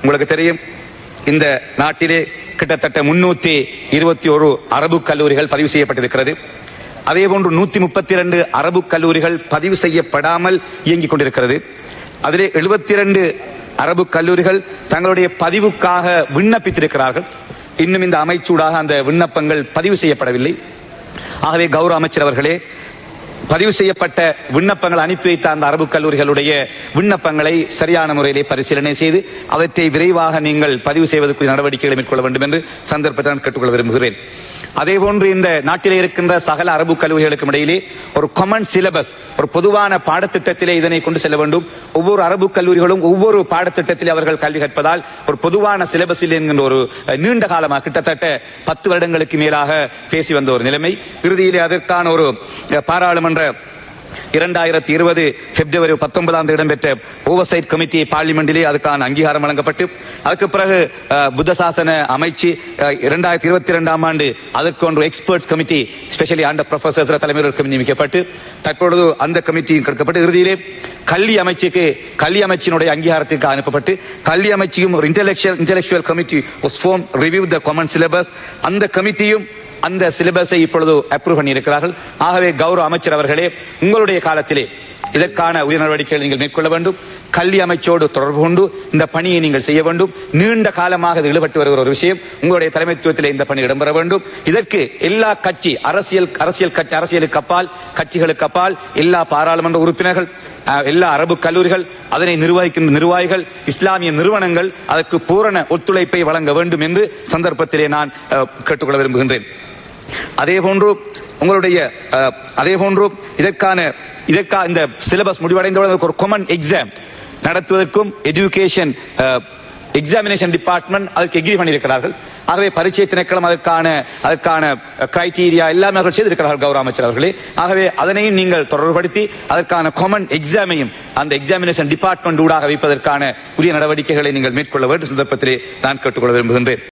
உங்களுக்கு தெரியும், இந்த நாட்டிலே கிட்டத்தட்ட 321 அரபு கல்லூரிகள் பதிவு செய்யப்பட்டிருக்கிறது. அதேபோன்று 132 அரபு கல்லூரிகள் பதிவு செய்யப்படாமல் இயங்கிக் கொண்டிருக்கிறது. அதிலே 72 அரபு கல்லூரிகள் தங்களுடைய பதிவுக்காக விண்ணப்பித்திருக்கிறார்கள். இன்னும் இந்த அமைச்சூடாக அந்த விண்ணப்பங்கள் பதிவு செய்யப்படவில்லை. ஆகவே கௌரவ அமைச்சர் அவர்களே, பதிவு செய்யப்பட்ட விண்ணப்பங்கள் அனுப்பி வைத்த அந்த அரபு கல்லூரிகளுடைய விண்ணப்பங்களை சரியான முறையிலே பரிசீலனை செய்து அவற்றை விரைவாக நீங்கள் பதிவு செய்வதற்கு நடவடிக்கைகளை மேற்கொள்ள வேண்டும் என்று சந்தர்ப்பத்தை நான் கேட்டுக்கொள்ள விரும்புகிறேன். அதேபோன்று இந்த நாட்டிலே இருக்கின்ற சகல அரபு கல்லூரிகளுக்கும் இடையிலே ஒரு காமன் சிலபஸ், ஒரு பொதுவான பாடத்திட்டத்திலே இதனை கொண்டு செல்ல வேண்டும். ஒவ்வொரு அரபு கல்லூரிகளும் ஒவ்வொரு பாடத்திட்டத்திலே அவர்கள் கல்வி கற்பதால் ஒரு பொதுவான சிலபஸில் என்கின்ற ஒரு நீண்ட காலமாக கிட்டத்தட்ட 10 வருடங்களுக்கு மேலாக பேசி வந்த ஒரு நிலைமை. இறுதியிலே அதற்கான ஒரு பாராளுமன்ற 2020 பிப்ரவரி 19 இடம்பெற்ற ஓவர்சைட் கமிட்டி பார்லிமெண்டிலே அதுக்கான அங்கீகாரம் வழங்கப்பட்டு அதுக்கு பிறகு புத்த சாசன அமைச்சு 2022 ஆண்டு அதற்கு ஒன்று experts committee specially under professors தலைமையில் நியமிக்கப்பட்டு தற்பொழுது அந்த கமிட்டி கொடுக்கப்பட்டு இறுதியிலே கல்வி அமைச்சினுடைய அங்கீகாரத்திற்கு அனுப்பப்பட்டு கல்வி அமைச்சியும் ஒரு intellectual committee was formed review the common syllabus. அந்த கமிட்டியும் அந்த சிலபஸை இப்பொழுது அப்ரூவ் பண்ணி இருக்கிறார்கள். ஆகவே கௌரவ அமைச்சர் அவர்களே, உங்களுடைய காலத்திலே இதற்கான உயர் நடவடிக்கைகளை நீங்கள் மேற்கொள்ள வேண்டும். கல்வி அமைச்சோடு தொடர்பு கொண்டு இந்த பணியை நீங்கள் செய்ய வேண்டும். நீண்ட காலமாக இது ஈடுபட்டு வருகிற ஒரு விஷயம். உங்களுடைய தலைமைத்துவத்திலே இந்த பணி இடம்பெற வேண்டும். இதற்கு எல்லா கட்சி அரசியலுக்கு அப்பால், கட்சிகளுக்கு அப்பால் எல்லா பாராளுமன்ற உறுப்பினர்கள், எல்லா அரபு கல்லூரிகள், அதனை நிர்வகிக்கின்ற நிர்வாகிகள், இஸ்லாமிய நிறுவனங்கள் அதற்கு பூரண ஒத்துழைப்பை வழங்க வேண்டும் என்று சந்தர்ப்பத்திலே நான் கேட்டுக்கொள்ள விரும்புகின்றேன். அதேபோன்று இதற்கான இந்த சிலபஸ் முடிவடைந்தவுடன் ஒரு காமன் எக்ஸாம் நடத்துவதற்கும் எஜுகேஷன் எக்ஸாமினேஷன் டிபார்ட்மெண்ட் அதுக்கு எக்ரி பண்ணியிருக்கிறார்கள். ஆகவே பரீட்சை திணைக்களம் அதற்கான கிரைட்டீரியா எல்லாமே அவர்கள் செய்திருக்கிறார்கள் கௌரவ அமைச்சர் அவர்களே. ஆகவே அதனையும் நீங்கள் தொடர்புபடுத்தி அதற்கான காமன் எக்ஸாமையும் அந்த எக்ஸாமினேஷன் டிபார்ட்மெண்ட் ஊடாக வைப்பதற்கான உரிய நடவடிக்கைகளை நீங்கள் மேற்கொள்ள வேண்டும் சந்தர்ப்பத்திலே நான் கேட்டுக்கொள்ள விரும்புகின்றேன்.